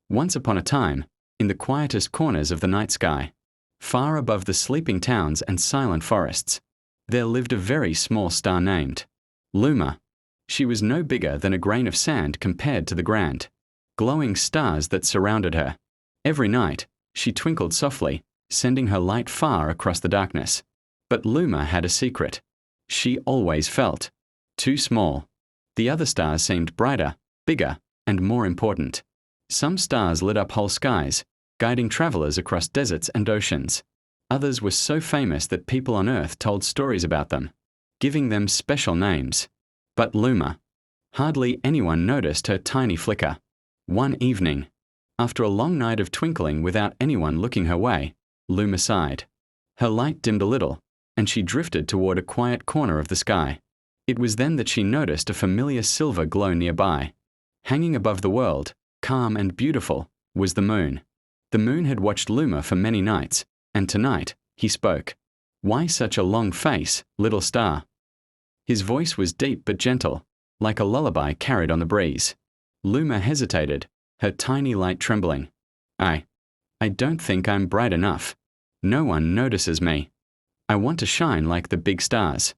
Once upon a time, in the quietest corners of the night sky, far above the sleeping towns and silent forests, there lived a very small star named Luma. She was no bigger than a grain of sand compared to the grand, glowing stars that surrounded her. Every night, she twinkled softly, sending her light far across the darkness. But Luma had a secret. She always felt too small. The other stars seemed brighter, bigger, and more important. Some stars lit up whole skies, guiding travelers across deserts and oceans. Others were so famous that people on Earth told stories about them, giving them special names. But Luma, hardly anyone noticed her tiny flicker. One evening, after a long night of twinkling without anyone looking her way, Luma sighed. Her light dimmed a little, and she drifted toward a quiet corner of the sky. It was then that she noticed a familiar silver glow nearby. Hanging above the world, calm and beautiful, was the moon. The moon had watched Luma for many nights, and tonight, he spoke. "Why such a long face, little star?" His voice was deep but gentle, like a lullaby carried on the breeze. Luma hesitated, her tiny light trembling. I don't think I'm bright enough. No one notices me. I want to shine like the big stars.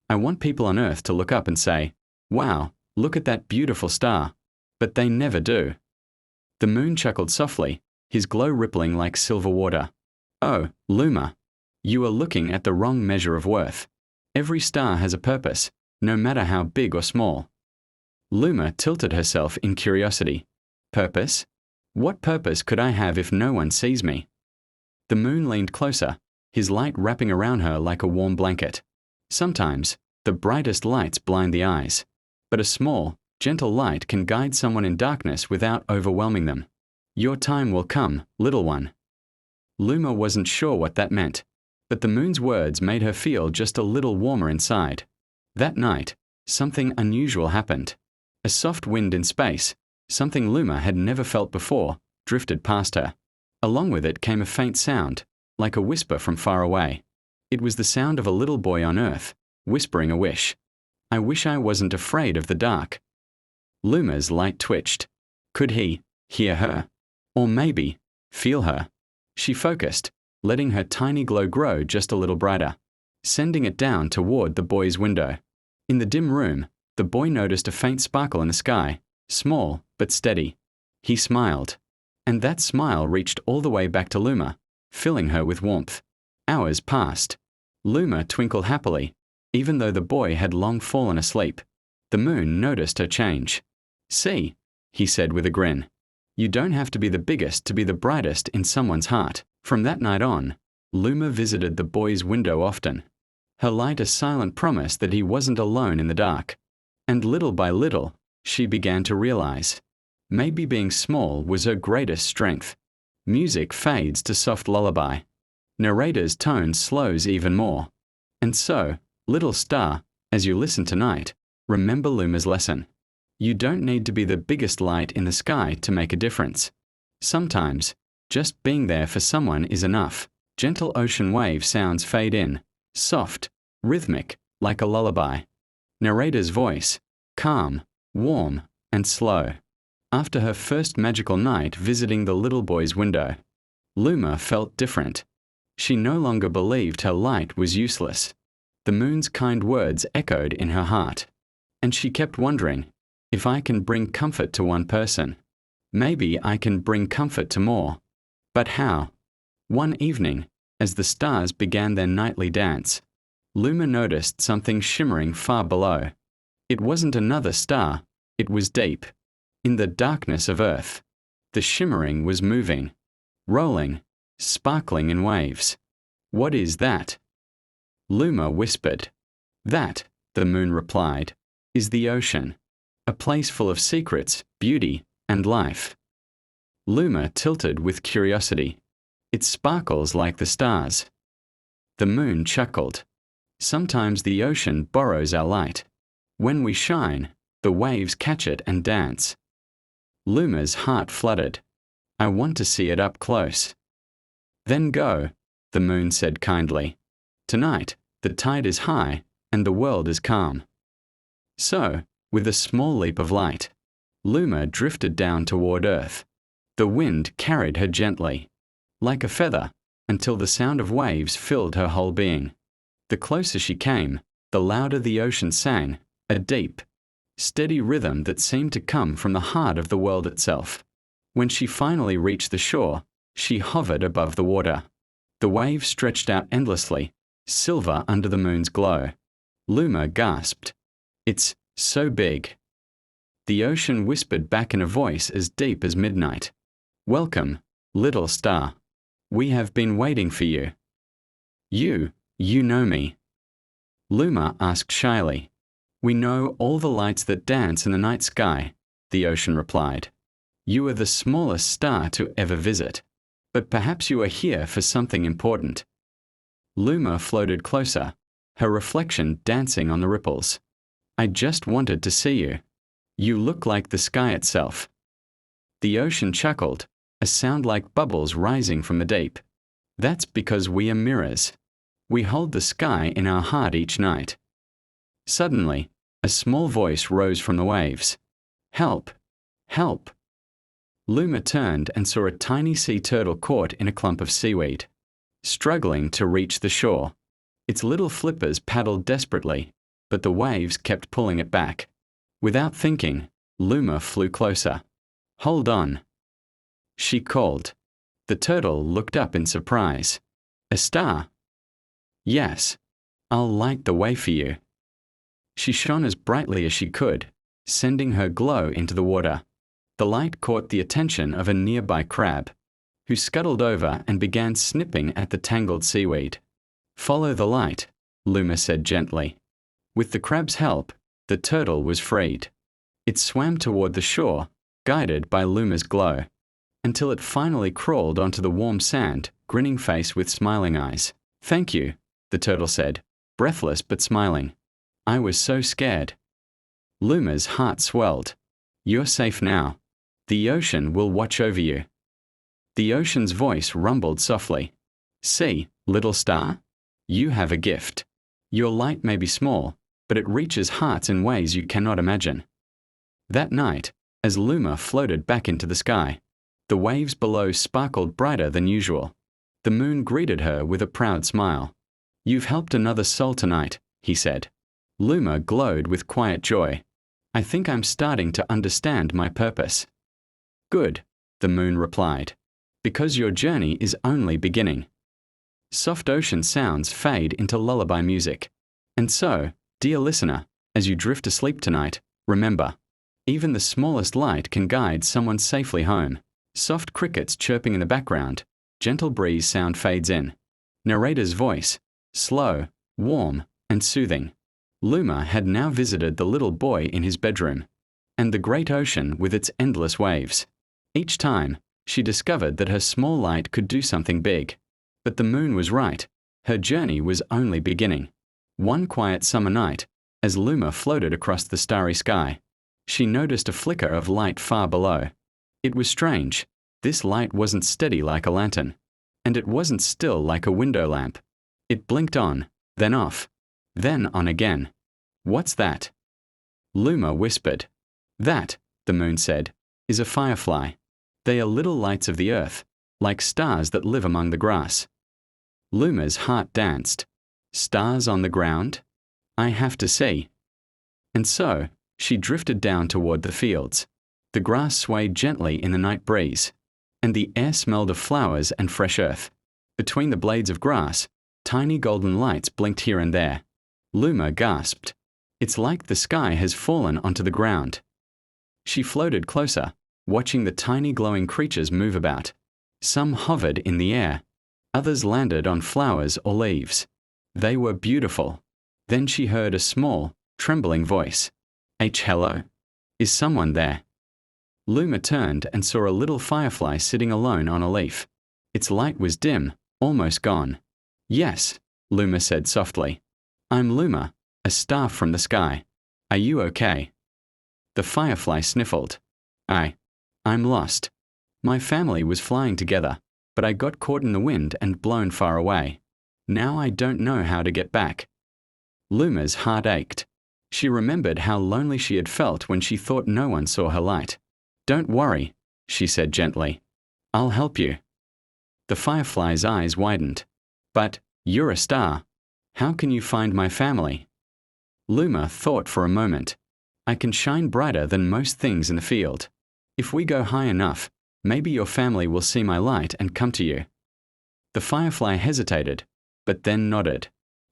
I want people on Earth to look up and say, "Wow, look at that beautiful star." But they never do. The moon chuckled softly, his glow rippling like silver water. "Oh, Luma, you are looking at the wrong measure of worth. Every star has a purpose, no matter how big or small." Luma tilted herself in curiosity. Purpose? What purpose could I have if no one sees me? The moon leaned closer, his light wrapping around her like a warm blanket. Sometimes, the brightest lights blind the eyes, but a small, gentle light can guide someone in darkness without overwhelming them. Your time will come, little one. Luma wasn't sure what that meant, but the moon's words made her feel just a little warmer inside. That night, something unusual happened. A soft wind in space, something Luma had never felt before, drifted past her. Along with it came a faint sound, like a whisper from far away. It was the sound of a little boy on Earth, whispering a wish. "I wish I wasn't afraid of the dark." Luma's light twitched. Could he hear her? Or maybe feel her? She focused, letting her tiny glow grow just a little brighter, sending it down toward the boy's window. In the dim room, the boy noticed a faint sparkle in the sky, small but steady. He smiled, and that smile reached all the way back to Luma, filling her with warmth. Hours passed. Luma twinkled happily, even though the boy had long fallen asleep. The moon noticed her change. "See," he said with a grin. "You don't have to be the biggest to be the brightest in someone's heart." From that night on, Luma visited the boy's window often, her light a silent promise that he wasn't alone in the dark. And little by little, she began to realize, maybe being small was her greatest strength. Music fades to soft lullaby. Narrator's tone slows even more. And so, little star, as you listen tonight, remember Luma's lesson. You don't need to be the biggest light in the sky to make a difference. Sometimes, just being there for someone is enough. Gentle ocean wave sounds fade in, soft, rhythmic, like a lullaby. Narrator's voice, calm, warm, and slow. After her first magical night visiting the little boy's window, Luma felt different. She no longer believed her light was useless. The moon's kind words echoed in her heart. And she kept wondering, if I can bring comfort to one person, maybe I can bring comfort to more. But how? One evening, as the stars began their nightly dance, Luma noticed something shimmering far below. It wasn't another star, it was deep. In the darkness of Earth, the shimmering was moving, rolling, sparkling in waves. "What is that?" Luma whispered. "That," the moon replied, "is the ocean, a place full of secrets, beauty, and life." Luma tilted with curiosity. "It sparkles like the stars." The moon chuckled. "Sometimes the ocean borrows our light. When we shine, the waves catch it and dance." Luma's heart fluttered. "I want to see it up close." "Then go," the moon said kindly. "Tonight, the tide is high and the world is calm." So, with a small leap of light, Luma drifted down toward Earth. The wind carried her gently, like a feather, until the sound of waves filled her whole being. The closer she came, the louder the ocean sang, a deep, steady rhythm that seemed to come from the heart of the world itself. When she finally reached the shore, she hovered above the water. The waves stretched out endlessly, silver under the moon's glow. Luma gasped. "It's so big." The ocean whispered back in a voice as deep as midnight. "Welcome, little star. We have been waiting for you." You know me?" Luma asked shyly. "We know all the lights that dance in the night sky," the ocean replied. "You are the smallest star to ever visit, but perhaps you are here for something important." Luma floated closer, her reflection dancing on the ripples. "I just wanted to see you. You look like the sky itself." The ocean chuckled, a sound like bubbles rising from the deep. "That's because we are mirrors. We hold the sky in our heart each night." Suddenly, a small voice rose from the waves. "Help! Help!" Luma turned and saw a tiny sea turtle caught in a clump of seaweed, struggling to reach the shore. Its little flippers paddled desperately, but the waves kept pulling it back. Without thinking, Luma flew closer. "Hold on," she called. The turtle looked up in surprise. "A star?" "Yes. I'll light the way for you." She shone as brightly as she could, sending her glow into the water. The light caught the attention of a nearby crab, who scuttled over and began snipping at the tangled seaweed. "Follow the light," Luma said gently. With the crab's help, the turtle was freed. It swam toward the shore, guided by Luma's glow, until it finally crawled onto the warm sand, grinning face with smiling eyes. "Thank you," the turtle said, breathless but smiling. "I was so scared." Luma's heart swelled. "You're safe now. The ocean will watch over you." The ocean's voice rumbled softly. "See, little star? You have a gift. Your light may be small, but it reaches hearts in ways you cannot imagine." That night, as Luma floated back into the sky, the waves below sparkled brighter than usual. The moon greeted her with a proud smile. "You've helped another soul tonight," he said. Luma glowed with quiet joy. "I think I'm starting to understand my purpose." "Good," the moon replied, "because your journey is only beginning." Soft ocean sounds fade into lullaby music. And so, dear listener, as you drift asleep tonight, remember, even the smallest light can guide someone safely home. Soft crickets chirping in the background, gentle breeze sound fades in. Narrator's voice, slow, warm, and soothing. Luma had now visited the little boy in his bedroom, and the great ocean with its endless waves. Each time, she discovered that her small light could do something big. But the moon was right. Her journey was only beginning. One quiet summer night, as Luma floated across the starry sky, she noticed a flicker of light far below. It was strange. This light wasn't steady like a lantern, and it wasn't still like a window lamp. It blinked on, then off, then on again. "What's that?" Luma whispered. "That," the moon said, "is a firefly. They are little lights of the earth, like stars that live among the grass." Luma's heart danced. Stars on the ground? I have to see. And so, she drifted down toward the fields. The grass swayed gently in the night breeze, and the air smelled of flowers and fresh earth. Between the blades of grass, tiny golden lights blinked here and there. Luma gasped. "It's like the sky has fallen onto the ground." She floated closer, watching the tiny glowing creatures move about. Some hovered in the air. Others landed on flowers or leaves. They were beautiful. Then she heard a small, trembling voice. Hello? Is someone there?" Luma turned and saw a little firefly sitting alone on a leaf. Its light was dim, almost gone. "Yes," Luma said softly. "I'm Luma, a star from the sky. Are you okay?" The firefly sniffled. I'm lost. My family was flying together, but I got caught in the wind and blown far away. Now I don't know how to get back." Luma's heart ached. She remembered how lonely she had felt when she thought no one saw her light. "Don't worry," she said gently. I'll help you. The firefly's eyes widened. But, you're a star. How can you find my family? Luma thought for a moment. I can shine brighter than most things in the field. If we go high enough, maybe your family will see my light and come to you. The firefly hesitated, but then nodded.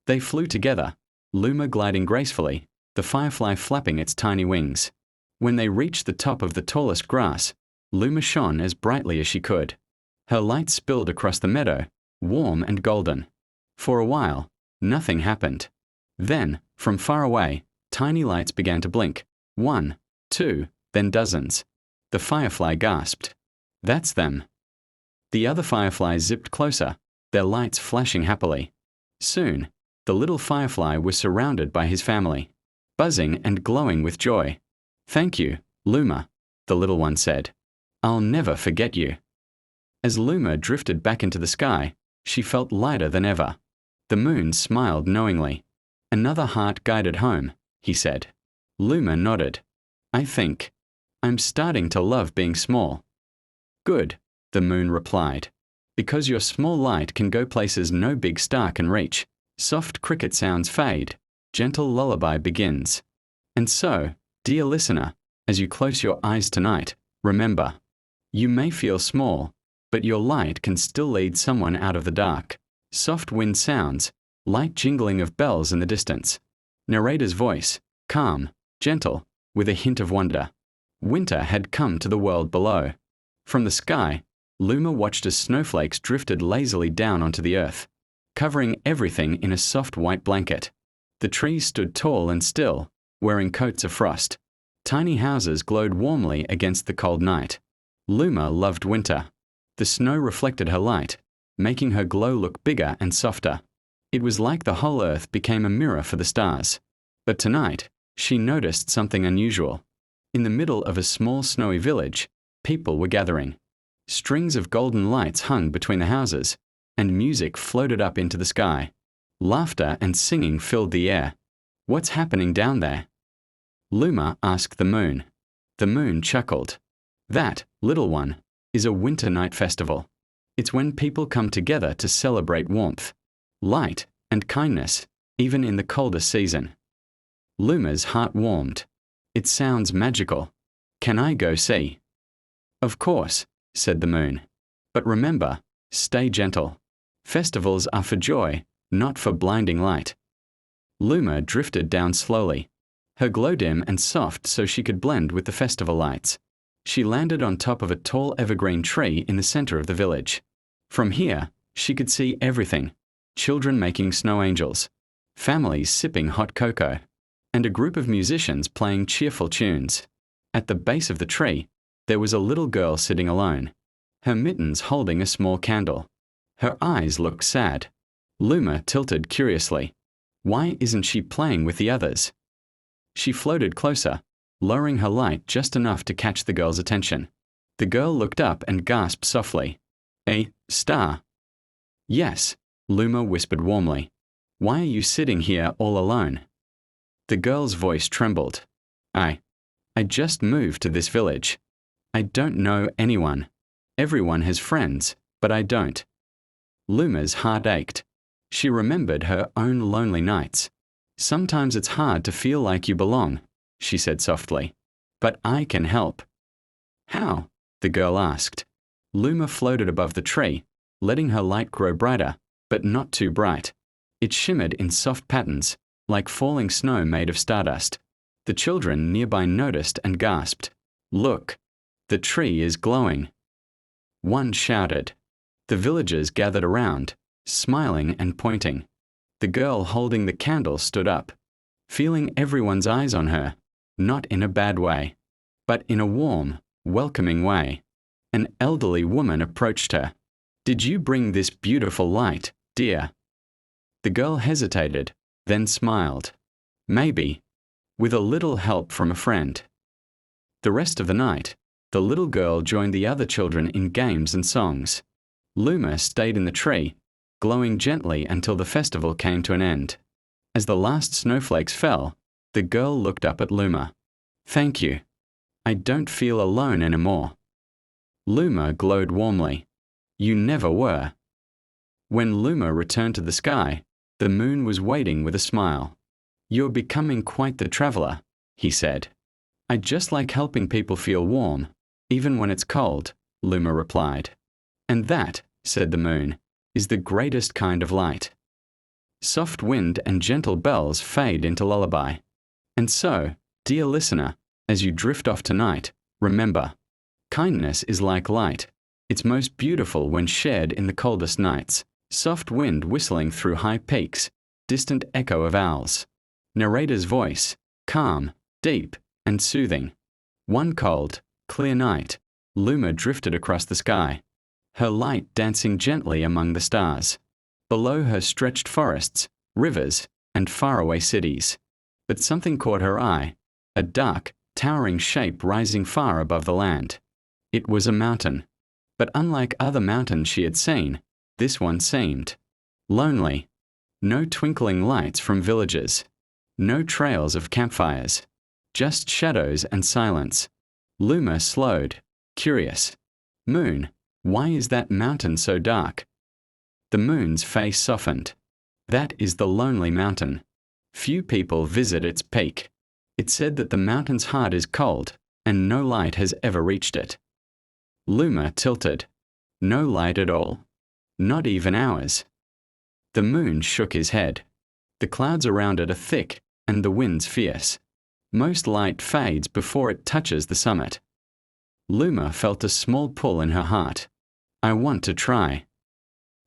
They flew together, Luma gliding gracefully, the firefly flapping its tiny wings. When they reached the top of the tallest grass, Luma shone as brightly as she could. Her light spilled across the meadow, warm and golden. For a while, nothing happened. Then, from far away, tiny lights began to blink. 1, 2, then dozens. The firefly gasped. That's them. The other fireflies zipped closer, their lights flashing happily. Soon, the little firefly was surrounded by his family, buzzing and glowing with joy. Thank you, Luma, the little one said. I'll never forget you. As Luma drifted back into the sky, she felt lighter than ever. The moon smiled knowingly. Another heart guided home, he said. Luma nodded. I'm starting to love being small. Good, the moon replied. Because your small light can go places no big star can reach. Soft cricket sounds fade. Gentle lullaby begins. And so, dear listener, as you close your eyes tonight, remember, you may feel small, but your light can still lead someone out of the dark. Soft wind sounds, light jingling of bells in the distance. Narrator's voice, calm, gentle, with a hint of wonder. Winter had come to the world below. From the sky, Luma watched as snowflakes drifted lazily down onto the earth, covering everything in a soft white blanket. The trees stood tall and still, wearing coats of frost. Tiny houses glowed warmly against the cold night. Luma loved winter. The snow reflected her light, making her glow look bigger and softer. It was like the whole earth became a mirror for the stars. But tonight, she noticed something unusual. In the middle of a small snowy village, people were gathering. Strings of golden lights hung between the houses, and music floated up into the sky. Laughter and singing filled the air. What's happening down there? Luma asked the moon. The moon chuckled. That, little one, is a winter night festival. It's when people come together to celebrate warmth, light, and kindness, even in the coldest season. Luma's heart warmed. It sounds magical. Can I go see? Of course, said the moon. But remember, stay gentle. Festivals are for joy, not for blinding light. Luma drifted down slowly, her glow dim and soft so she could blend with the festival lights. She landed on top of a tall evergreen tree in the center of the village. From here, she could see everything. Children making snow angels, families sipping hot cocoa, and a group of musicians playing cheerful tunes. At the base of the tree, there was a little girl sitting alone, her mittens holding a small candle. Her eyes looked sad. Luma tilted curiously. Why isn't she playing with the others? She floated closer, lowering her light just enough to catch the girl's attention. The girl looked up and gasped softly. A star? Yes, Luma whispered warmly. Why are you sitting here all alone? The girl's voice trembled. I just moved to this village. I don't know anyone. Everyone has friends, but I don't. Luma's heart ached. She remembered her own lonely nights. Sometimes it's hard to feel like you belong, she said softly. But I can help. How? The girl asked. Luma floated above the tree, letting her light grow brighter, but not too bright. It shimmered in soft patterns, like falling snow made of stardust. The children nearby noticed and gasped. Look, the tree is glowing. One shouted. The villagers gathered around, smiling and pointing. The girl holding the candle stood up, feeling everyone's eyes on her, not in a bad way, but in a warm, welcoming way. An elderly woman approached her. Did you bring this beautiful light, dear? The girl hesitated, then smiled. Maybe, with a little help from a friend. The rest of the night, the little girl joined the other children in games and songs. Luma stayed in the tree, glowing gently until the festival came to an end. As the last snowflakes fell, the girl looked up at Luma. Thank you. I don't feel alone anymore. Luma glowed warmly. You never were. When Luma returned to the sky, the moon was waiting with a smile. You're becoming quite the traveler, he said. I just like helping people feel warm, even when it's cold, Luma replied. And that, said the moon, is the greatest kind of light. Soft wind and gentle bells fade into lullaby. And so, dear listener, as you drift off tonight, remember, kindness is like light. It's most beautiful when shared in the coldest nights. Soft wind whistling through high peaks, distant echo of owls. Narrator's voice, calm, deep, and soothing. One cold, clear night, Luma drifted across the sky, her light dancing gently among the stars. Below her stretched forests, rivers, and faraway cities. But something caught her eye, a dark, towering shape rising far above the land. It was a mountain. But unlike other mountains she had seen, this one seemed lonely. No twinkling lights from villages. No trails of campfires. Just shadows and silence. Luma slowed, curious. Moon, why is that mountain so dark? The moon's face softened. That is the lonely mountain. Few people visit its peak. It said that the mountain's heart is cold, and no light has ever reached it. Luma tilted. No light at all. Not even ours. The moon shook his head. The clouds around it are thick, and the wind's fierce. Most light fades before it touches the summit. Luma felt a small pull in her heart. I want to try.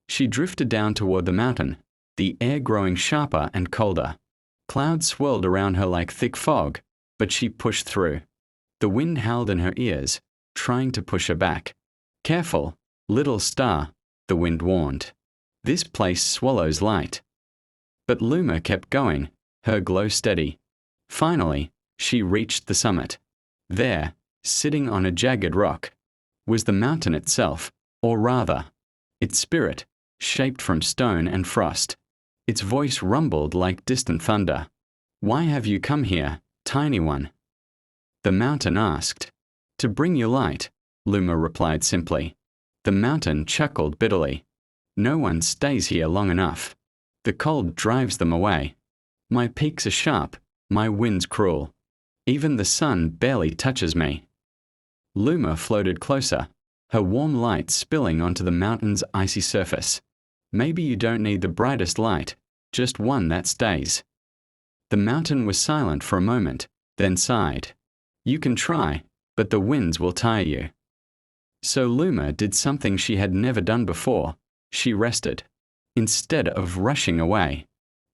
She drifted down toward the mountain, the air growing sharper and colder. Clouds swirled around her like thick fog, but she pushed through. The wind howled in her ears, trying to push her back. Careful, little star, the wind warned. This place swallows light. But Luma kept going, her glow steady. Finally, she reached the summit. There, sitting on a jagged rock, was the mountain itself, or rather, its spirit, shaped from stone and frost. Its voice rumbled like distant thunder. Why have you come here, tiny one? The mountain asked. To bring you light, Luma replied simply. The mountain chuckled bitterly. No one stays here long enough. The cold drives them away. My peaks are sharp, my wind's cruel. Even the sun barely touches me. Luma floated closer, her warm light spilling onto the mountain's icy surface. Maybe you don't need the brightest light, just one that stays. The mountain was silent for a moment, then sighed. You can try, but the winds will tire you. So Luma did something she had never done before. She rested. Instead of rushing away,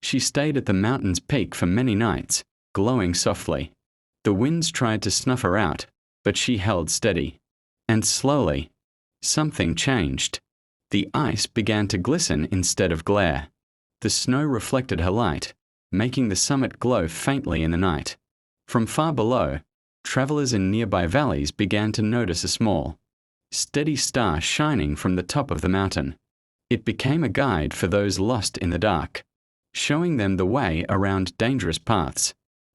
she stayed at the mountain's peak for many nights, glowing softly. The winds tried to snuff her out, but she held steady. And slowly, something changed. The ice began to glisten instead of glare. The snow reflected her light, making the summit glow faintly in the night. From far below, travelers in nearby valleys began to notice a small, steady star shining from the top of the mountain. It became a guide for those lost in the dark, showing them the way around dangerous paths.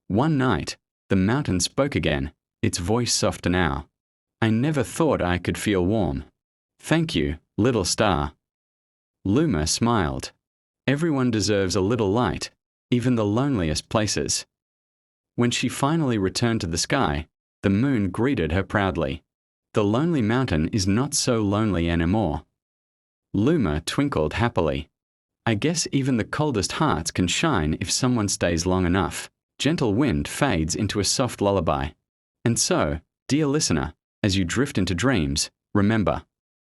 One night, the mountain spoke again, its voice softer now. I never thought I could feel warm. Thank you, little star. Luma smiled. Everyone deserves a little light, even the loneliest places. When she finally returned to the sky, the moon greeted her proudly. The lonely mountain is not so lonely anymore. Luma twinkled happily. I guess even the coldest hearts can shine if someone stays long enough. Gentle wind fades into a soft lullaby. And so, dear listener, as you drift into dreams, remember,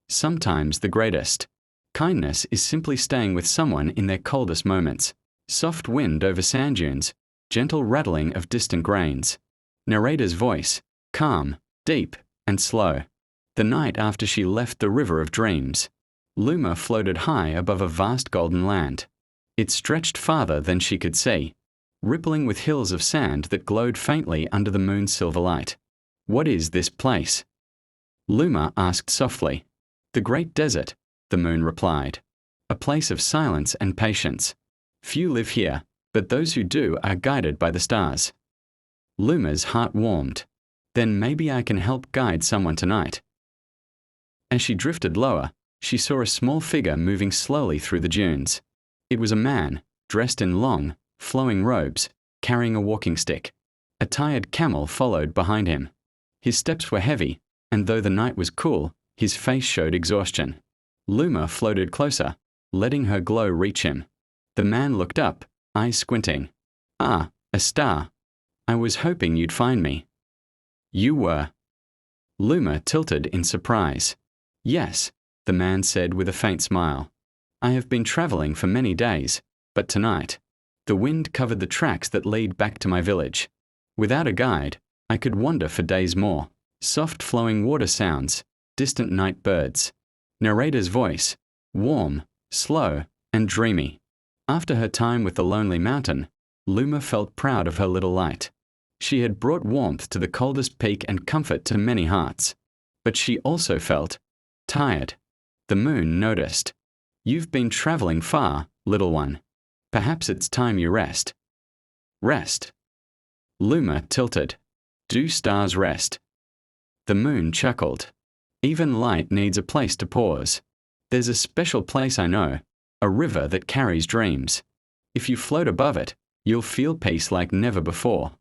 sometimes the greatest kindness is simply staying with someone in their coldest moments. Soft wind over sand dunes, gentle rattling of distant grains. Narrator's voice, calm, deep, and slow. The night after she left the river of dreams, Luma floated high above a vast golden land. It stretched farther than she could see, rippling with hills of sand that glowed faintly under the moon's silver light. What is this place? Luma asked softly. The great desert, the moon replied. A place of silence and patience. Few live here, but those who do are guided by the stars. Luma's heart warmed. Then maybe I can help guide someone tonight. As she drifted lower, she saw a small figure moving slowly through the dunes. It was a man, dressed in long, flowing robes, carrying a walking stick. A tired camel followed behind him. His steps were heavy, and though the night was cool, his face showed exhaustion. Luma floated closer, letting her glow reach him. The man looked up, eyes squinting. "Ah, a star. I was hoping you'd find me." "You were." Luma tilted in surprise. "Yes," the man said with a faint smile. "I have been traveling for many days, but tonight, the wind covered the tracks that lead back to my village. Without a guide, I could wander for days more. Soft flowing water sounds, distant night birds. Narrator's voice, warm, slow, and dreamy. After her time with the lonely mountain, Luma felt proud of her little light. She had brought warmth to the coldest peak and comfort to many hearts. But she also felt tired. The moon noticed. "You've been traveling far, little one. Perhaps it's time you rest." "Rest?" Luma tilted. "Do stars rest?" The moon chuckled. "Even light needs a place to pause. There's a special place I know, a river that carries dreams. If you float above it, you'll feel peace like never before."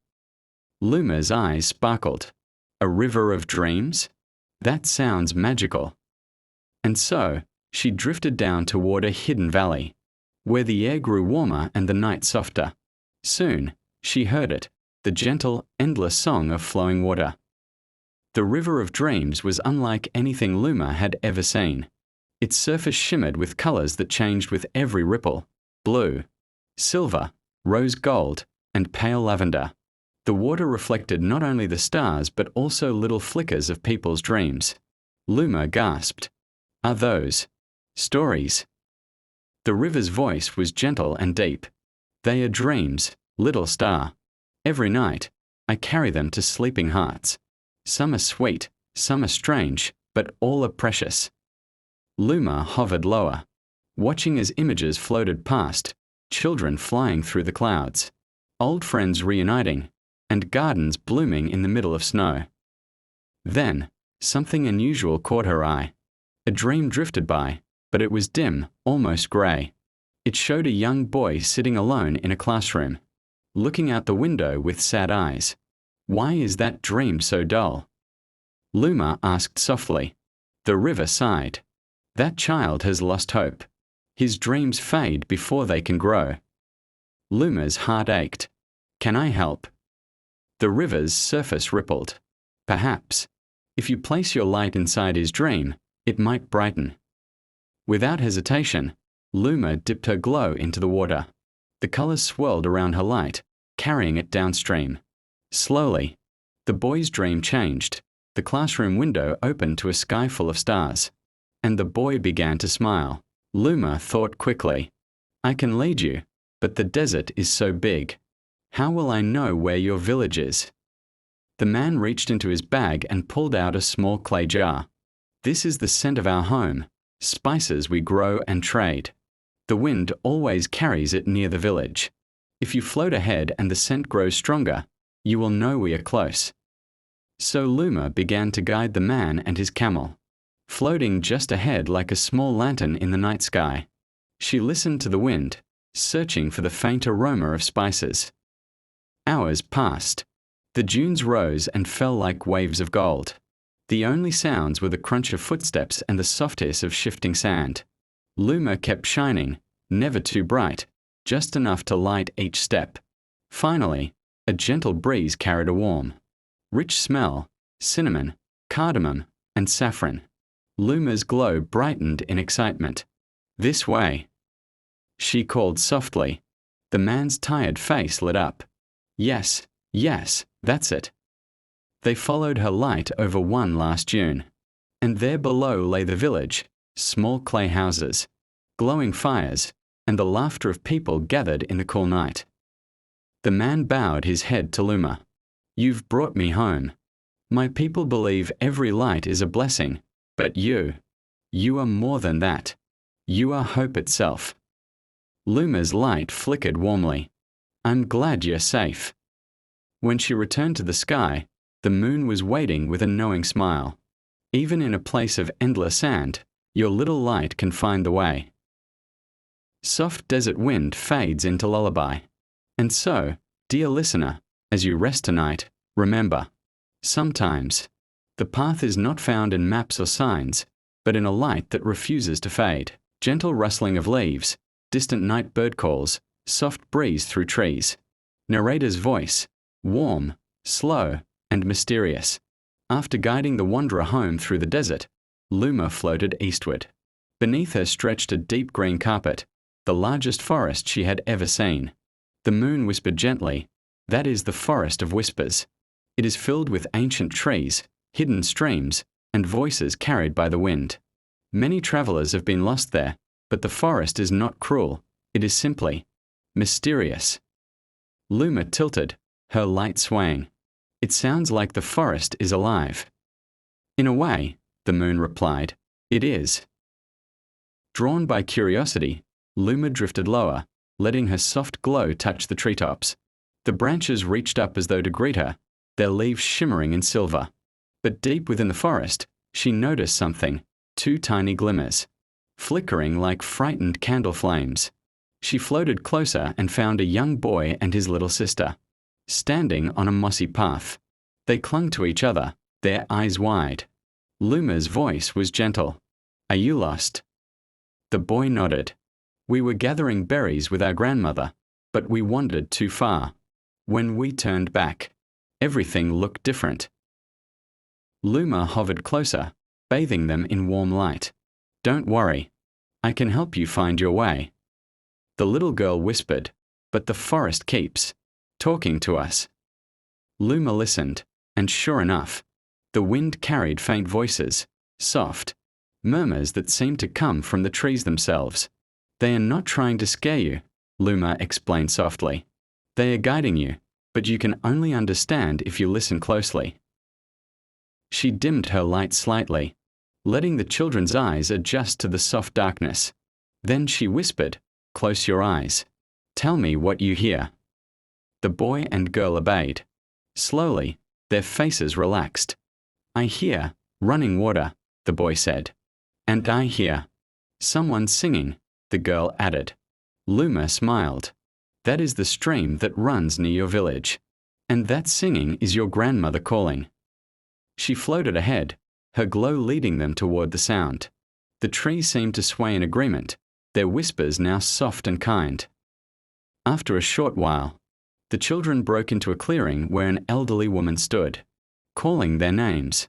Luma's eyes sparkled. "A river of dreams? That sounds magical." And so, she drifted down toward a hidden valley, where the air grew warmer and the night softer. Soon, she heard it, the gentle, endless song of flowing water. The river of dreams was unlike anything Luma had ever seen. Its surface shimmered with colors that changed with every ripple: blue, silver, rose gold, and pale lavender. The water reflected not only the stars but also little flickers of people's dreams. Luma gasped. "Are those stories?" The river's voice was gentle and deep. "They are dreams, little star. Every night, I carry them to sleeping hearts. Some are sweet, some are strange, but all are precious." Luma hovered lower, watching as images floated past, children flying through the clouds, old friends reuniting, and gardens blooming in the middle of snow. Then, something unusual caught her eye. A dream drifted by, but it was dim, almost grey. It showed a young boy sitting alone in a classroom, looking out the window with sad eyes. "Why is that dream so dull?" Luma asked softly. The river sighed. "That child has lost hope. His dreams fade before they can grow." Luma's heart ached. "Can I help?" The river's surface rippled. "Perhaps. If you place your light inside his dream, it might brighten." Without hesitation, Luma dipped her glow into the water. The colors swirled around her light, carrying it downstream. Slowly, the boy's dream changed. The classroom window opened to a sky full of stars, and the boy began to smile. Luma thought quickly. "I can lead you, but the desert is so big. How will I know where your village is?" The man reached into his bag and pulled out a small clay jar. "This is the scent of our home, spices we grow and trade. The wind always carries it near the village. If you float ahead and the scent grows stronger, you will know we are close." So Luma began to guide the man and his camel, floating just ahead like a small lantern in the night sky. She listened to the wind, searching for the faint aroma of spices. Hours passed. The dunes rose and fell like waves of gold. The only sounds were the crunch of footsteps and the soft hiss of shifting sand. Luma kept shining, never too bright, just enough to light each step. Finally, a gentle breeze carried a warm, rich smell: cinnamon, cardamom, and saffron. Luma's glow brightened in excitement. "This way," she called softly. The man's tired face lit up. "Yes, yes, that's it." They followed her light over one last dune, and there below lay the village, small clay houses, glowing fires, and the laughter of people gathered in the cool night. The man bowed his head to Luma. "You've brought me home. My people believe every light is a blessing, but you are more than that. You are hope itself." Luma's light flickered warmly. "I'm glad you're safe." When she returned to the sky, the moon was waiting with a knowing smile. Even in a place of endless sand, your little light can find the way. Soft desert wind fades into lullaby. And so, dear listener, as you rest tonight, remember, sometimes, the path is not found in maps or signs, but in a light that refuses to fade. Gentle rustling of leaves, distant night bird calls, soft breeze through trees. Narrator's voice, warm, slow, and mysterious. After guiding the wanderer home through the desert, Luma floated eastward. Beneath her stretched a deep green carpet, the largest forest she had ever seen. The moon whispered gently, "That is the forest of whispers. It is filled with ancient trees, hidden streams, and voices carried by the wind. Many travelers have been lost there, but the forest is not cruel. It is simply mysterious." Luma tilted, her light swaying. "It sounds like the forest is alive." "In a way," the moon replied, "it is." Drawn by curiosity, Luma drifted lower, letting her soft glow touch the treetops. The branches reached up as though to greet her, their leaves shimmering in silver. But deep within the forest, she noticed something, two tiny glimmers, flickering like frightened candle flames. She floated closer and found a young boy and his little sister, standing on a mossy path. They clung to each other, their eyes wide. Luma's voice was gentle. "Are you lost?" The boy nodded. "We were gathering berries with our grandmother, but we wandered too far. When we turned back, everything looked different." Luma hovered closer, bathing them in warm light. "Don't worry. I can help you find your way." The little girl whispered, "But the forest keeps talking to us." Luma listened, and sure enough, the wind carried faint voices, soft, murmurs that seemed to come from the trees themselves. "They are not trying to scare you," Luma explained softly. "They are guiding you, but you can only understand if you listen closely." She dimmed her light slightly, letting the children's eyes adjust to the soft darkness. Then she whispered, "Close your eyes. Tell me what you hear." The boy and girl obeyed. Slowly, their faces relaxed. "I hear running water," the boy said. "And I hear someone singing," the girl added. Luma smiled. "That is the stream that runs near your village. And that singing is your grandmother calling." She floated ahead, her glow leading them toward the sound. The trees seemed to sway in agreement, their whispers now soft and kind. After a short while, the children broke into a clearing where an elderly woman stood, calling their names.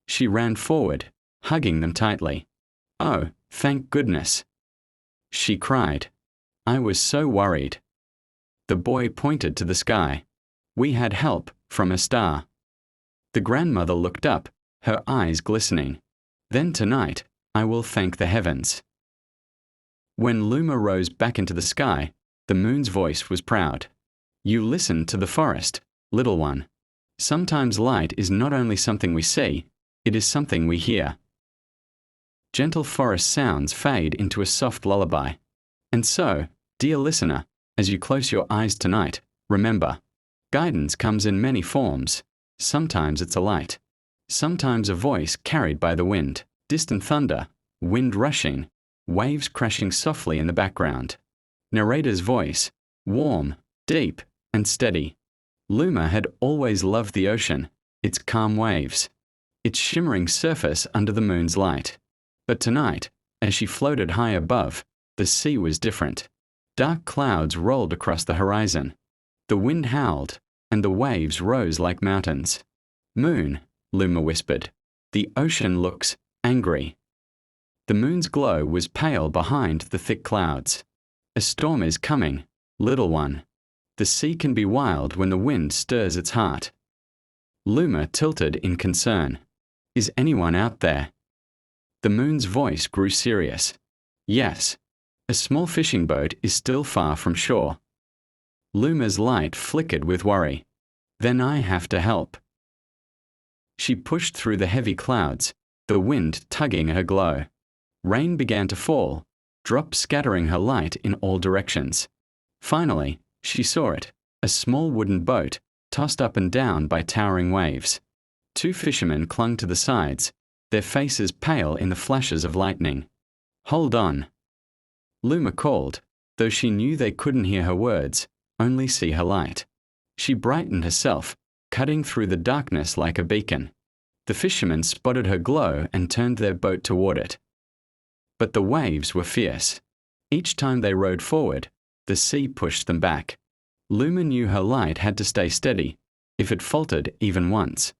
She ran forward, hugging them tightly. "Oh, thank goodness!" she cried. "I was so worried." The boy pointed to the sky. "We had help from a star." The grandmother looked up, her eyes glistening. "Then tonight, I will thank the heavens." When Luma rose back into the sky, the moon's voice was proud. "You listen to the forest, little one. Sometimes light is not only something we see, it is something we hear." Gentle forest sounds fade into a soft lullaby. And so, dear listener, as you close your eyes tonight, remember, guidance comes in many forms. Sometimes it's a light. Sometimes a voice carried by the wind, distant thunder, wind rushing, waves crashing softly in the background. Narrator's voice, warm, deep, and steady. Luma had always loved the ocean, its calm waves, its shimmering surface under the moon's light. But tonight, as she floated high above, the sea was different. Dark clouds rolled across the horizon. The wind howled, and the waves rose like mountains. "Moon," Luma whispered, "the ocean looks angry." The moon's glow was pale behind the thick clouds. "A storm is coming, little one. The sea can be wild when the wind stirs its heart." Luma tilted in concern. "Is anyone out there?" The moon's voice grew serious. "Yes. A small fishing boat is still far from shore." Luma's light flickered with worry. "Then I have to help." She pushed through the heavy clouds, the wind tugging at her glow. Rain began to fall, drops scattering her light in all directions. Finally, she saw it, a small wooden boat, tossed up and down by towering waves. Two fishermen clung to the sides, their faces pale in the flashes of lightning. "Hold on," Luma called, though she knew they couldn't hear her words, only see her light. She brightened herself, cutting through the darkness like a beacon. The fishermen spotted her glow and turned their boat toward it. But the waves were fierce. Each time they rowed forward, the sea pushed them back. Luma knew her light had to stay steady. If it faltered even once,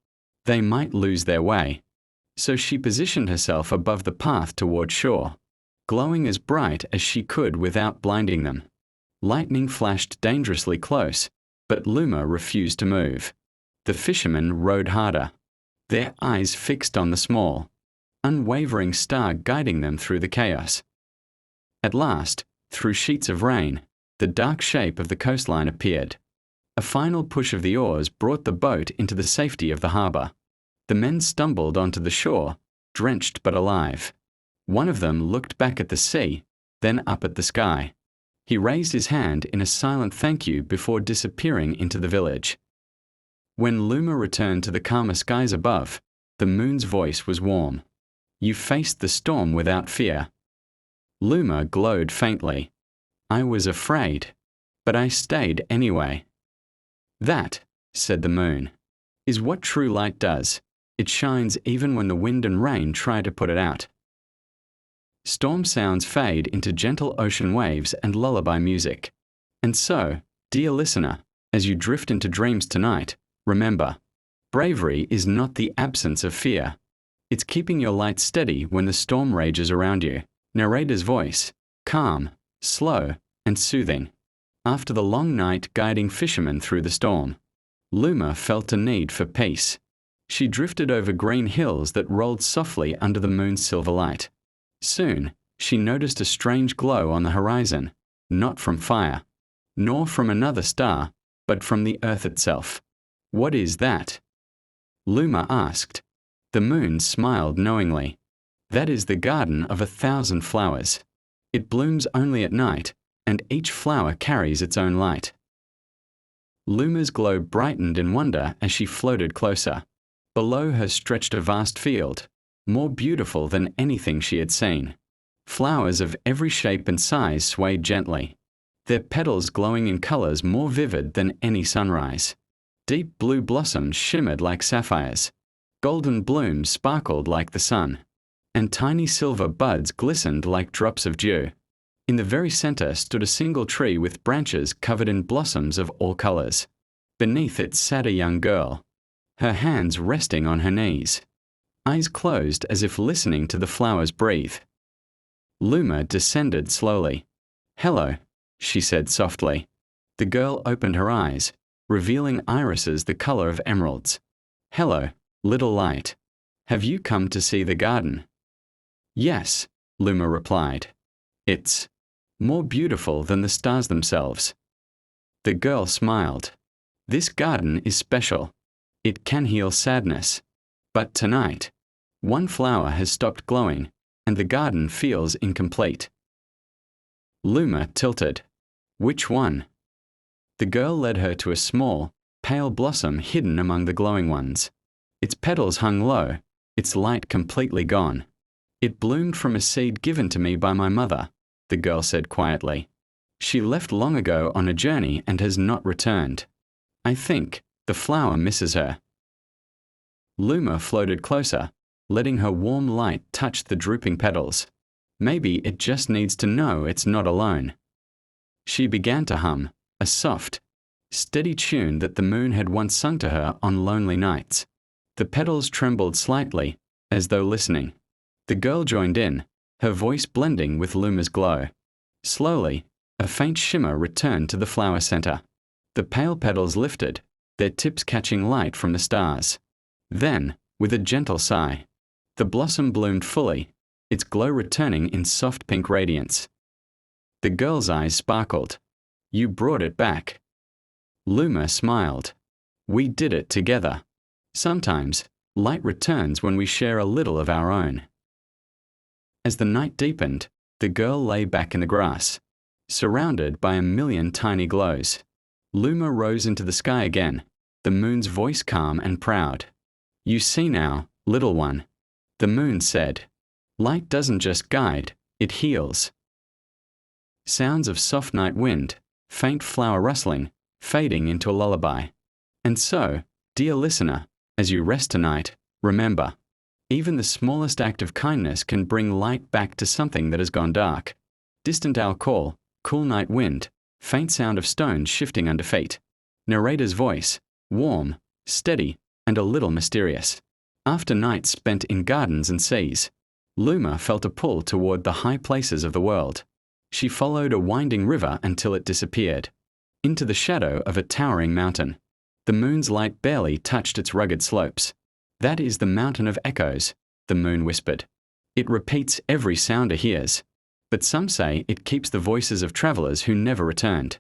they might lose their way. So she positioned herself above the path toward shore, glowing as bright as she could without blinding them. Lightning flashed dangerously close, but Luma refused to move. The fishermen rowed harder, their eyes fixed on the small, unwavering star guiding them through the chaos. At last, through sheets of rain, the dark shape of the coastline appeared. A final push of the oars brought the boat into the safety of the harbor. The men stumbled onto the shore, drenched but alive. One of them looked back at the sea, then up at the sky. He raised his hand in a silent thank you before disappearing into the village. When Luma returned to the calmer skies above, the moon's voice was warm. "You faced the storm without fear." Luma glowed faintly. "I was afraid, but I stayed anyway." "That," said the moon, "is what true light does. It shines even when the wind and rain try to put it out." Storm sounds fade into gentle ocean waves and lullaby music. And so, dear listener, as you drift into dreams tonight, remember, bravery is not the absence of fear. It's keeping your light steady when the storm rages around you. Narrator's voice, calm, slow, and soothing. After the long night guiding fishermen through the storm, Luma felt a need for peace. She drifted over green hills that rolled softly under the moon's silver light. Soon, she noticed a strange glow on the horizon, not from fire, nor from another star, but from the earth itself. "What is that?" Luma asked. The moon smiled knowingly. "That is the garden of 1,000 flowers. It blooms only at night, and each flower carries its own light." Luma's glow brightened in wonder as she floated closer. Below her stretched a vast field, more beautiful than anything she had seen. Flowers of every shape and size swayed gently, their petals glowing in colors more vivid than any sunrise. Deep blue blossoms shimmered like sapphires, golden blooms sparkled like the sun, and tiny silver buds glistened like drops of dew. In the very center stood a single tree with branches covered in blossoms of all colors. Beneath it sat a young girl, her hands resting on her knees, eyes closed as if listening to the flowers breathe. Luma descended slowly. "Hello," she said softly. The girl opened her eyes, revealing irises the color of emeralds. "Hello, little light. Have you come to see the garden?" "Yes," Luma replied. "It's more beautiful than the stars themselves." The girl smiled. "This garden is special. It can heal sadness. But tonight, one flower has stopped glowing, and the garden feels incomplete." Luma tilted. "Which one?" The girl led her to a small, pale blossom hidden among the glowing ones. Its petals hung low, its light completely gone. "It bloomed from a seed given to me by my mother," the girl said quietly. "She left long ago on a journey and has not returned. I think the flower misses her." Luma floated closer, letting her warm light touch the drooping petals. Maybe it just needs to know it's not alone. She began to hum, a soft, steady tune that the moon had once sung to her on lonely nights. The petals trembled slightly, as though listening. The girl joined in, her voice blending with Luma's glow. Slowly, a faint shimmer returned to the flower center. The pale petals lifted, their tips catching light from the stars. Then, with a gentle sigh, the blossom bloomed fully, its glow returning in soft pink radiance. The girl's eyes sparkled. "You brought it back." Luma smiled. "We did it together. Sometimes, light returns when we share a little of our own." As the night deepened, the girl lay back in the grass, surrounded by a million tiny glows. Luma rose into the sky again, the moon's voice calm and proud. "You see now, little one, The moon said. Light doesn't just guide, it heals. Sounds of soft night wind, faint flower rustling, fading into a lullaby. And so, dear listener, as you rest tonight, remember, even the smallest act of kindness can bring light back to something that has gone dark. Distant owl call, cool night wind, faint sound of stones shifting under feet. Narrator's voice, warm, steady, and a little mysterious. After nights spent in gardens and seas, Luma felt a pull toward the high places of the world. She followed a winding river until it disappeared, into the shadow of a towering mountain. The moon's light barely touched its rugged slopes. That is the mountain of echoes, the moon whispered. It repeats every sounder hears, but some say it keeps the voices of travelers who never returned.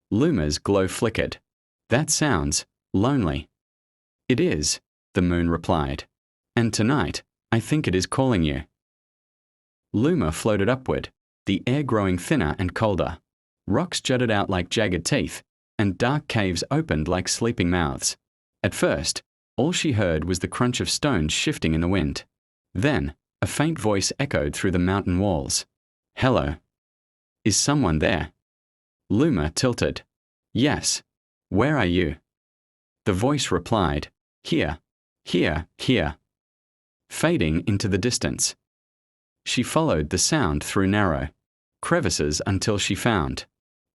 Luma's glow flickered. That sounds lonely. It is, the moon replied. And tonight, I think it is calling you. Luma floated upward, the air growing thinner and colder. Rocks jutted out like jagged teeth, and dark caves opened like sleeping mouths. At first, all she heard was the crunch of stones shifting in the wind. Then, a faint voice echoed through the mountain walls. Hello. Is someone there? Luma tilted. Yes. Where are you? The voice replied, Here, here, here. Fading into the distance. She followed the sound through narrow crevices until she found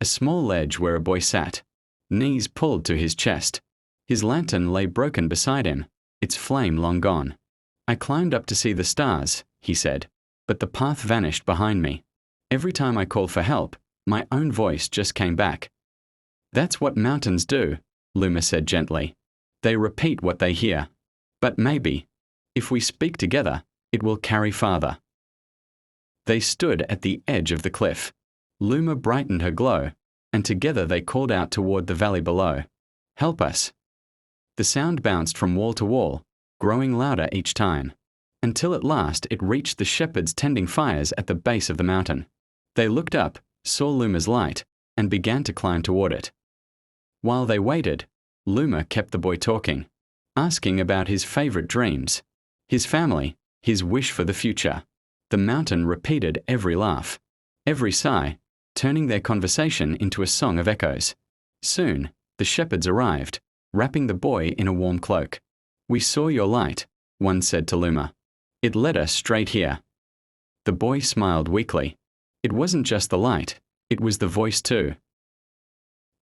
a small ledge where a boy sat, knees pulled to his chest. His lantern lay broken beside him, its flame long gone. I climbed up to see the stars, he said, but the path vanished behind me. Every time I called for help, my own voice just came back. That's what mountains do, Luma said gently. They repeat what they hear. But maybe, if we speak together, it will carry farther. They stood at the edge of the cliff. Luma brightened her glow, and together they called out toward the valley below. Help us. The sound bounced from wall to wall, growing louder each time, until at last it reached the shepherds tending fires at the base of the mountain. They looked up, saw Luma's light, and began to climb toward it. While they waited, Luma kept the boy talking, asking about his favorite dreams, his family, his wish for the future. The mountain repeated every laugh, every sigh, turning their conversation into a song of echoes. Soon, the shepherds arrived, wrapping the boy in a warm cloak. We saw your light, one said to Luma. It led us straight here. The boy smiled weakly. It wasn't just the light, it was the voice too.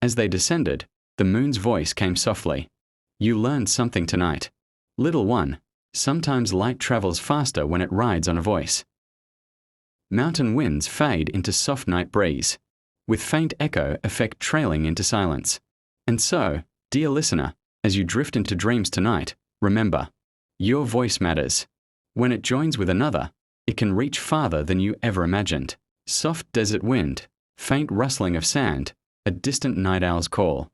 As they descended, the moon's voice came softly. You learned something tonight. Little one, sometimes light travels faster when it rides on a voice. Mountain winds fade into soft night breeze, with faint echo effect trailing into silence. And so, dear listener, as you drift into dreams tonight, remember, your voice matters. When it joins with another, it can reach farther than you ever imagined. Soft desert wind, faint rustling of sand, a distant night owl's call.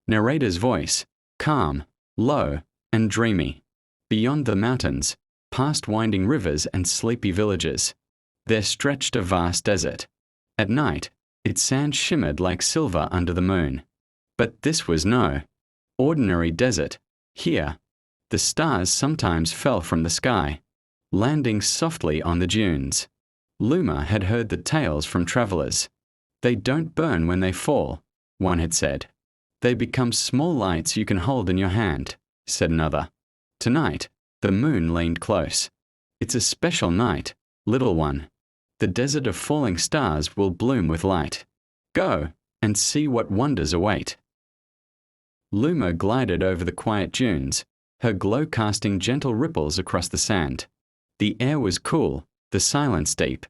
Narrator's voice, calm, low, and dreamy. Beyond the mountains, past winding rivers and sleepy villages, there stretched a vast desert. At night, its sand shimmered like silver under the moon. But this was no ordinary desert. Here, the stars sometimes fell from the sky, landing softly on the dunes. Luma had heard the tales from travelers. They don't burn when they fall, one had said. They become small lights you can hold in your hand, said another. Tonight, the moon leaned close. It's a special night, little one. The desert of falling stars will bloom with light. Go and see what wonders await. Luma glided over the quiet dunes, her glow casting gentle ripples across the sand. The air was cool, the silence deep.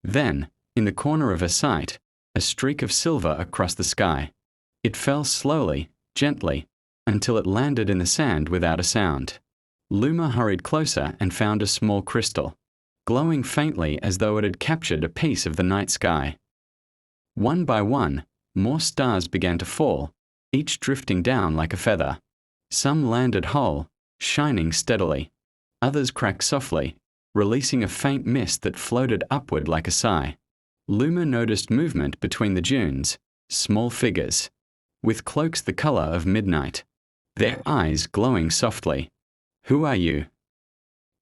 Then, in the corner of her sight, a streak of silver across the sky. It fell slowly, gently, until it landed in the sand without a sound. Luma hurried closer and found a small crystal, glowing faintly as though it had captured a piece of the night sky. One by one, more stars began to fall, each drifting down like a feather. Some landed whole, shining steadily. Others cracked softly, releasing a faint mist that floated upward like a sigh. Luma noticed movement between the dunes, small figures, with cloaks the color of midnight, their eyes glowing softly. Who are you?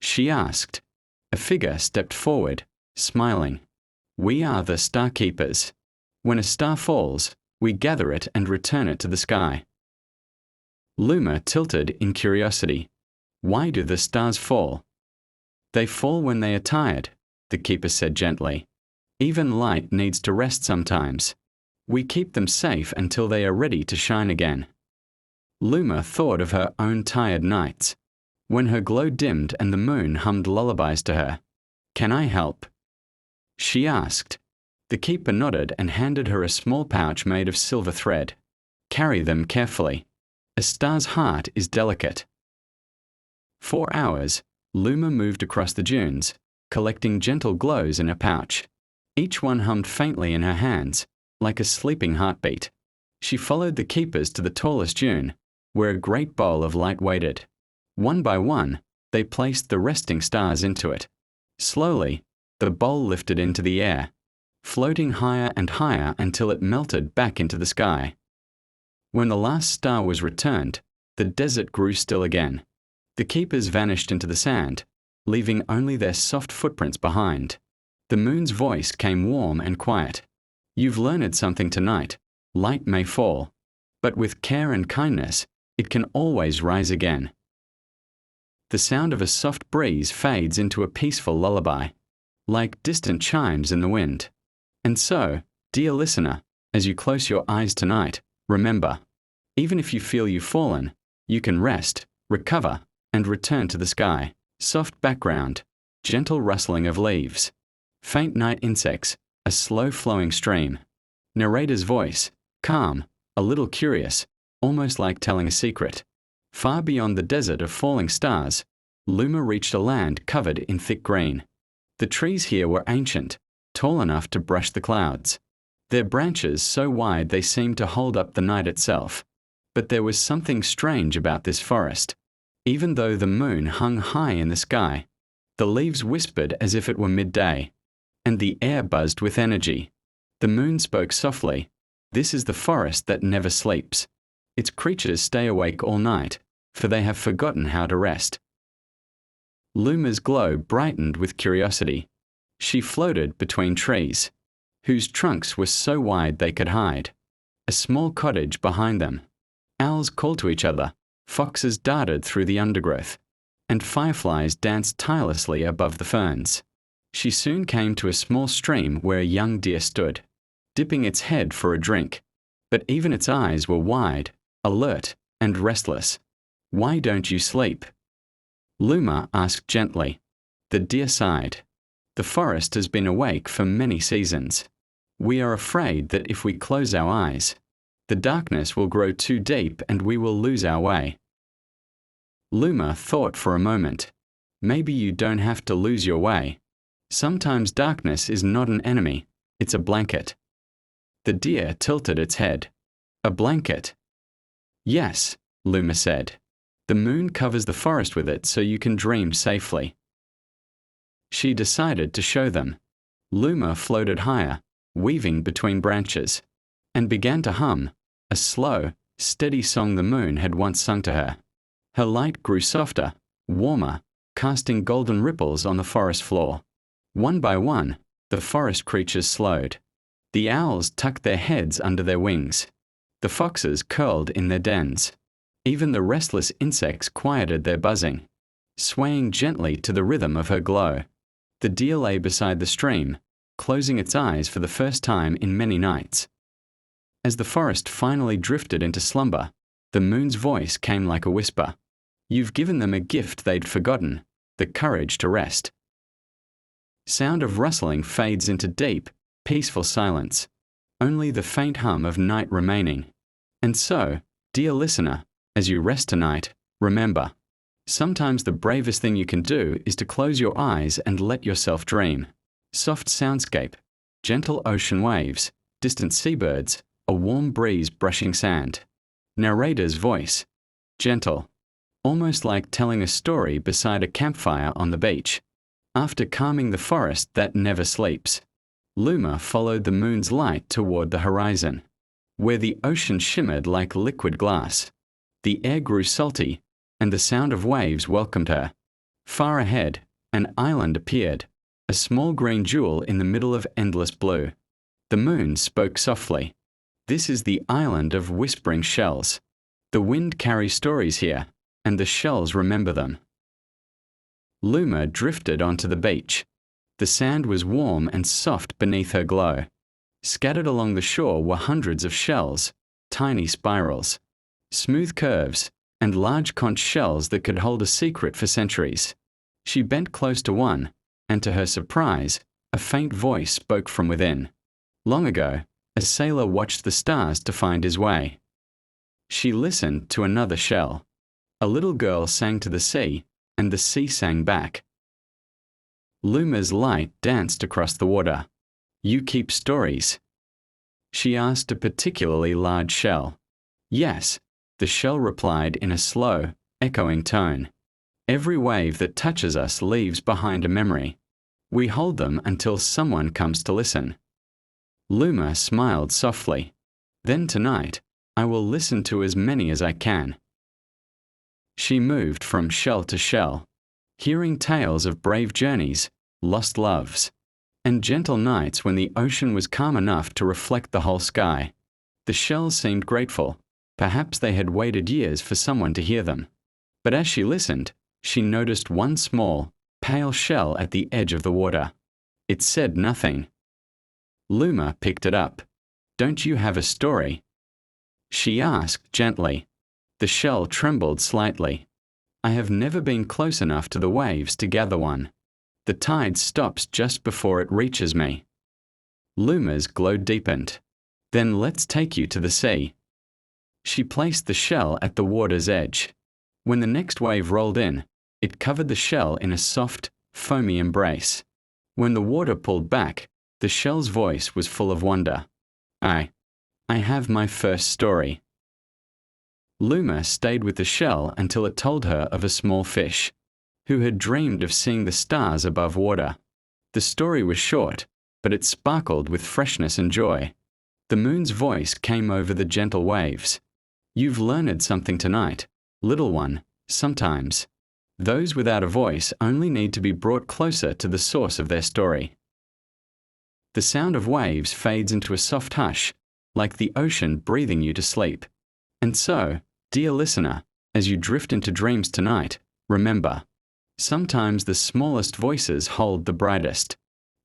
She asked, A figure stepped forward, smiling. "We are the star keepers. When a star falls, we gather it and return it to the sky." Luma tilted in curiosity. "Why do the stars fall?" "They fall when they are tired," the keeper said gently. "Even light needs to rest sometimes. We keep them safe until they are ready to shine again." Luma thought of her own tired nights, when her glow dimmed and the moon hummed lullabies to her. "Can I help?" she asked. The keeper nodded and handed her a small pouch made of silver thread. "Carry them carefully. A star's heart is delicate." For hours, Luma moved across the dunes, collecting gentle glows in her pouch. Each one hummed faintly in her hands, like a sleeping heartbeat. She followed the keepers to the tallest dune, where a great bowl of light waited. One by one, they placed the resting stars into it. Slowly, the bowl lifted into the air, floating higher and higher until it melted back into the sky. When the last star was returned, the desert grew still again. The keepers vanished into the sand, leaving only their soft footprints behind. The moon's voice came warm and quiet. "You've learned something tonight. Light may fall, but with care and kindness, it can always rise again." The sound of a soft breeze fades into a peaceful lullaby, like distant chimes in the wind. And so, dear listener, as you close your eyes tonight, remember, even if you feel you've fallen, you can rest, recover, and return to the sky. Soft background, gentle rustling of leaves, faint night insects, a slow-flowing stream. Narrator's voice, calm, a little curious, almost like telling a secret. Far beyond the desert of falling stars, Luma reached a land covered in thick green. The trees here were ancient, tall enough to brush the clouds. Their branches so wide they seemed to hold up the night itself. But there was something strange about this forest. Even though the moon hung high in the sky, the leaves whispered as if it were midday, and the air buzzed with energy. The moon spoke softly. "This is the forest that never sleeps. Its creatures stay awake all night, for they have forgotten how to rest." Luma's glow brightened with curiosity. She floated between trees, whose trunks were so wide they could hide. A small cottage behind them. Owls called to each other, foxes darted through the undergrowth, and fireflies danced tirelessly above the ferns. She soon came to a small stream where a young deer stood, dipping its head for a drink. But even its eyes were wide, alert, and restless. "Why don't you sleep?" Luma asked gently. The deer sighed. "The forest has been awake for many seasons. We are afraid that if we close our eyes, the darkness will grow too deep and we will lose our way." Luma thought for a moment. Maybe you don't have to lose your way. Sometimes darkness is not an enemy, it's a blanket. The deer tilted its head. "A blanket?" "Yes," Luma said. "The moon covers the forest with it so you can dream safely." She decided to show them. Luma floated higher, weaving between branches, and began to hum, a slow, steady song the moon had once sung to her. Her light grew softer, warmer, casting golden ripples on the forest floor. One by one, the forest creatures slowed. The owls tucked their heads under their wings. The foxes curled in their dens. Even the restless insects quieted their buzzing, swaying gently to the rhythm of her glow. The deer lay beside the stream, closing its eyes for the first time in many nights. As the forest finally drifted into slumber, the moon's voice came like a whisper. You've given them a gift they'd forgotten, the courage to rest. Sound of rustling fades into deep, peaceful silence, only the faint hum of night remaining. And so, dear listener, as you rest tonight, remember, sometimes the bravest thing you can do is to close your eyes and let yourself dream. Soft soundscape, gentle ocean waves, distant seabirds, a warm breeze brushing sand. Narrator's voice, gentle, almost like telling a story beside a campfire on the beach. After calming the forest that never sleeps, Luma followed the moon's light toward the horizon, where the ocean shimmered like liquid glass. The air grew salty, and the sound of waves welcomed her. Far ahead, An island appeared, a small green jewel in the middle of endless blue. The moon spoke softly. This is the island of whispering shells. The wind carries stories here, and the shells remember them. Luma drifted onto the beach. The sand was warm and soft beneath her glow. Scattered along the shore were hundreds of shells, tiny spirals, smooth curves, and large conch shells that could hold a secret for centuries. She bent close to one, and to her surprise, a faint voice spoke from within. Long ago, a sailor watched the stars to find his way. She listened to another shell. A little girl sang to the sea, and the sea sang back. Luma's light danced across the water. You keep stories? She asked a particularly large shell. Yes, the shell replied in a slow, echoing tone. Every wave that touches us leaves behind a memory. We hold them until someone comes to listen. Luma smiled softly. Then tonight, I will listen to as many as I can. She moved from shell to shell, hearing tales of brave journeys, lost loves, and gentle nights when the ocean was calm enough to reflect the whole sky. The shells seemed grateful. Perhaps they had waited years for someone to hear them. But as she listened, she noticed one small, pale shell at the edge of the water. It said nothing. Luma picked it up. Don't you have a story? She asked gently. The shell trembled slightly. I have never been close enough to the waves to gather one. The tide stops just before it reaches me. Luma's glow deepened. Then let's take you to the sea. She placed the shell at the water's edge. When the next wave rolled in, it covered the shell in a soft, foamy embrace. When the water pulled back, the shell's voice was full of wonder. I have my first story. Luma stayed with the shell until it told her of a small fish, who had dreamed of seeing the stars above water. The story was short, but it sparkled with freshness and joy. The moon's voice came over the gentle waves. You've learned something tonight, little one, sometimes. Those without a voice only need to be brought closer to the source of their story. The sound of waves fades into a soft hush, like the ocean breathing you to sleep. And so, dear listener, as you drift into dreams tonight, remember, sometimes the smallest voices hold the brightest.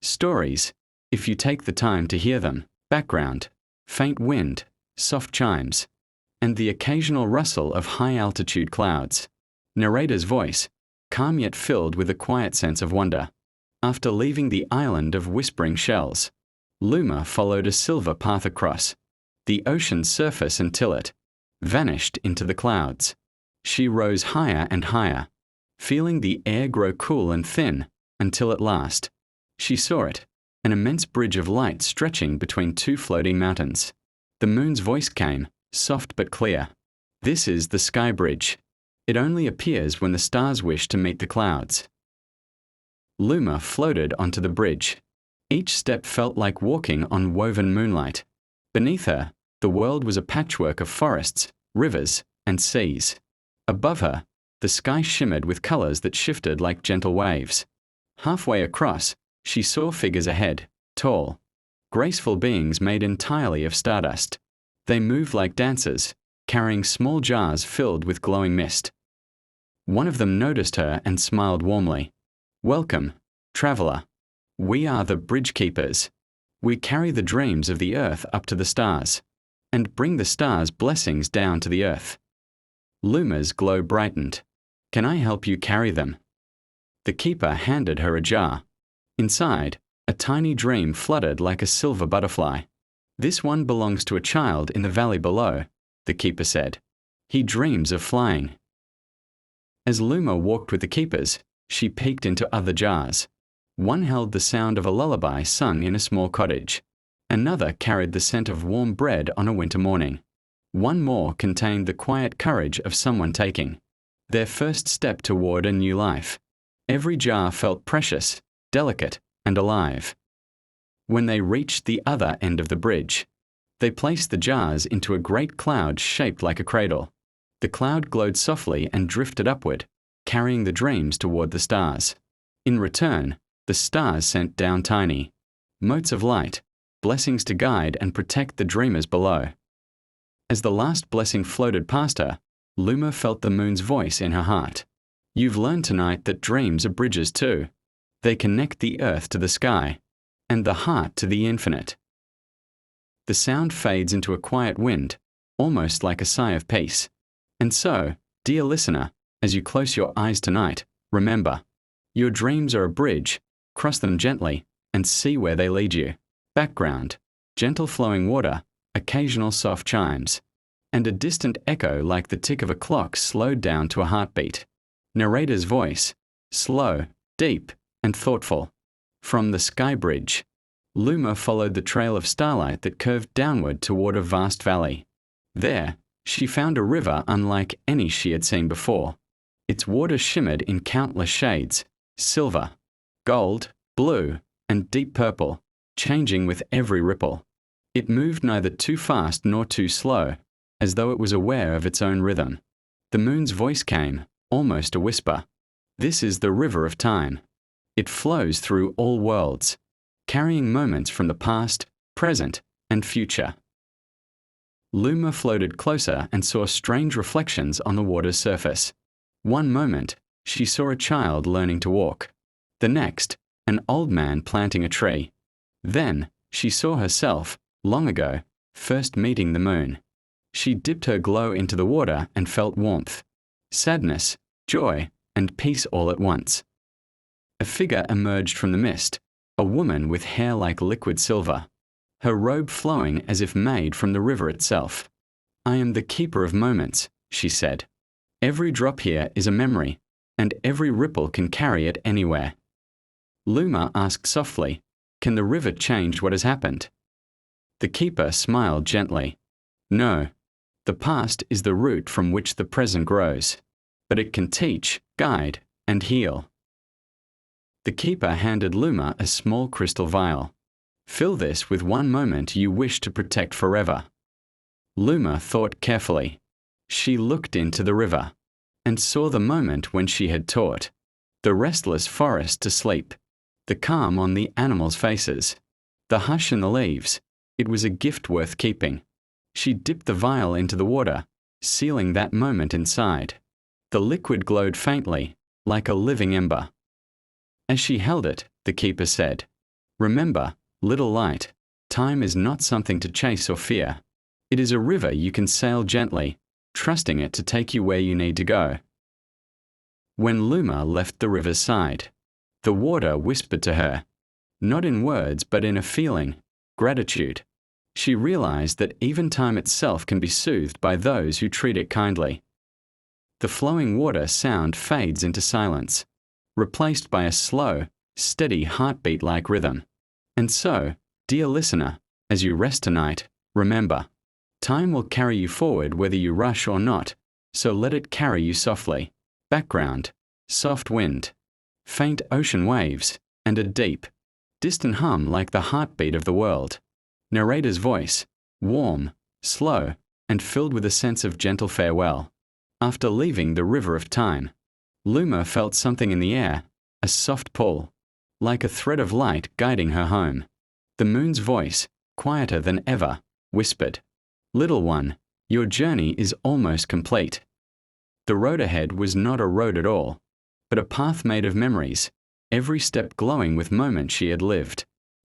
Stories, if you take the time to hear them, background, faint wind, soft chimes, and the occasional rustle of high-altitude clouds. Narrator's voice, calm yet filled with a quiet sense of wonder. After leaving the island of whispering shells, Luma followed a silver path across the ocean's surface until it vanished into the clouds. She rose higher and higher, feeling the air grow cool and thin, until at last, she saw it, an immense bridge of light stretching between two floating mountains. The moon's voice came, soft but clear. This is the sky bridge. It only appears when the stars wish to meet the clouds. Luma floated onto the bridge. Each step felt like walking on woven moonlight. Beneath her, the world was a patchwork of forests, rivers, and seas. Above her, the sky shimmered with colors that shifted like gentle waves. Halfway across, she saw figures ahead, tall, graceful beings made entirely of stardust. They moved like dancers, carrying small jars filled with glowing mist. One of them noticed her and smiled warmly. Welcome, traveler. We are the bridge keepers. We carry the dreams of the earth up to the stars, and bring the stars' blessings down to the earth. Luma's glow brightened. Can I help you carry them? The keeper handed her a jar. Inside, a tiny dream fluttered like a silver butterfly. This one belongs to a child in the valley below, the keeper said. He dreams of flying. As Luma walked with the keepers, she peeked into other jars. One held the sound of a lullaby sung in a small cottage. Another carried the scent of warm bread on a winter morning. One more contained the quiet courage of someone taking their first step toward a new life. Every jar felt precious, delicate, and alive. When they reached the other end of the bridge, they placed the jars into a great cloud shaped like a cradle. The cloud glowed softly and drifted upward, carrying the dreams toward the stars. In return, the stars sent down tiny motes of light, blessings to guide and protect the dreamers below. As the last blessing floated past her, Luma felt the moon's voice in her heart. You've learned tonight that dreams are bridges too. They connect the earth to the sky, and the heart to the infinite. The sound fades into a quiet wind, almost like a sigh of peace. And so, dear listener, as you close your eyes tonight, remember, your dreams are a bridge. Cross them gently and see where they lead you. Background: gentle flowing water, occasional soft chimes, and a distant echo like the tick of a clock slowed down to a heartbeat. Narrator's voice: slow, deep, and thoughtful. From the sky bridge, Luma followed the trail of starlight that curved downward toward a vast valley. There, she found a river unlike any she had seen before. Its water shimmered in countless shades: silver, gold, blue, and deep purple, changing with every ripple. It moved neither too fast nor too slow, as though it was aware of its own rhythm. The moon's voice came, almost a whisper. This is the river of time. It flows through all worlds, carrying moments from the past, present, and future. Luma floated closer and saw strange reflections on the water's surface. One moment, she saw a child learning to walk. The next, an old man planting a tree. Then, she saw herself, long ago, first meeting the moon. She dipped her glow into the water and felt warmth, sadness, joy, and peace all at once. A figure emerged from the mist, a woman with hair like liquid silver, her robe flowing as if made from the river itself. I am the keeper of moments, she said. Every drop here is a memory, and every ripple can carry it anywhere. Luma asked softly, can the river change what has happened? The keeper smiled gently. No, the past is the root from which the present grows, but it can teach, guide, and heal. The keeper handed Luma a small crystal vial. Fill this with one moment you wish to protect forever. Luma thought carefully. She looked into the river and saw the moment when she had taught the restless forest to sleep, the calm on the animals' faces, the hush in the leaves. It was a gift worth keeping. She dipped the vial into the water, sealing that moment inside. The liquid glowed faintly, like a living ember. As she held it, the keeper said, remember, little light, time is not something to chase or fear. It is a river you can sail gently, trusting it to take you where you need to go. When Luma left the river's side, the water whispered to her, not in words but in a feeling, gratitude. She realized that even time itself can be soothed by those who treat it kindly. The flowing water sound fades into silence, replaced by a slow, steady heartbeat-like rhythm. And so, dear listener, as you rest tonight, remember, time will carry you forward whether you rush or not, so let it carry you softly. Background: soft wind, faint ocean waves, and a deep, distant hum like the heartbeat of the world. Narrator's voice: warm, slow, and filled with a sense of gentle farewell. After leaving the river of time, Luma felt something in the air, a soft pull, like a thread of light guiding her home. The moon's voice, quieter than ever, whispered, little one, your journey is almost complete. The road ahead was not a road at all, but a path made of memories, every step glowing with moments she had lived.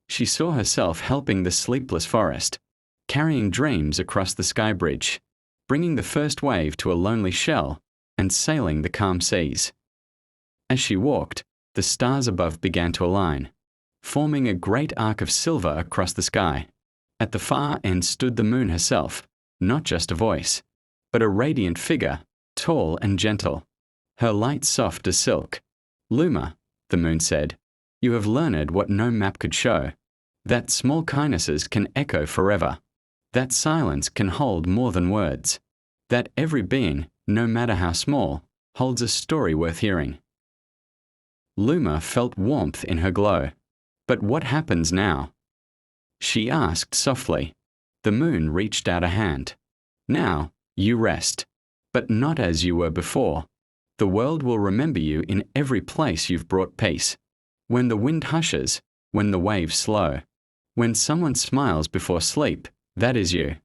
She saw herself helping the sleepless forest, carrying dreams across the sky bridge, bringing the first wave to a lonely shell, and sailing the calm seas. As she walked, the stars above began to align, forming a great arc of silver across the sky. At the far end stood the moon herself, not just a voice, but a radiant figure, tall and gentle, her light soft as silk. Luma, the moon said, you have learned what no map could show, that small kindnesses can echo forever, that silence can hold more than words, that every being, no matter how small, holds a story worth hearing. Luma felt warmth in her glow. But what happens now? She asked softly. The moon reached out a hand. Now, you rest, but not as you were before. The world will remember you in every place you've brought peace, when the wind hushes, when the waves slow, when someone smiles before sleep, that is you.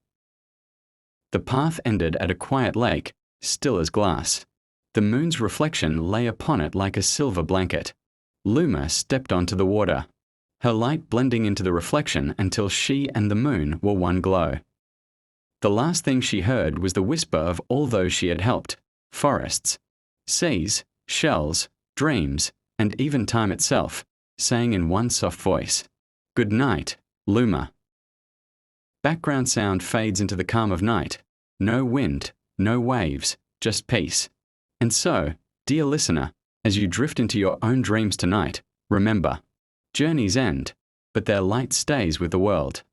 The path ended at a quiet lake, still as glass. The moon's reflection lay upon it like a silver blanket. Luma stepped onto the water, her light blending into the reflection until she and the moon were one glow. The last thing she heard was the whisper of all those she had helped: forests, seas, shells, dreams, and even time itself, saying in one soft voice, "Good night, Luma." Background sound fades into the calm of night. No wind, no waves, just peace. And so, dear listener, as you drift into your own dreams tonight, remember, journeys end, but their light stays with the world.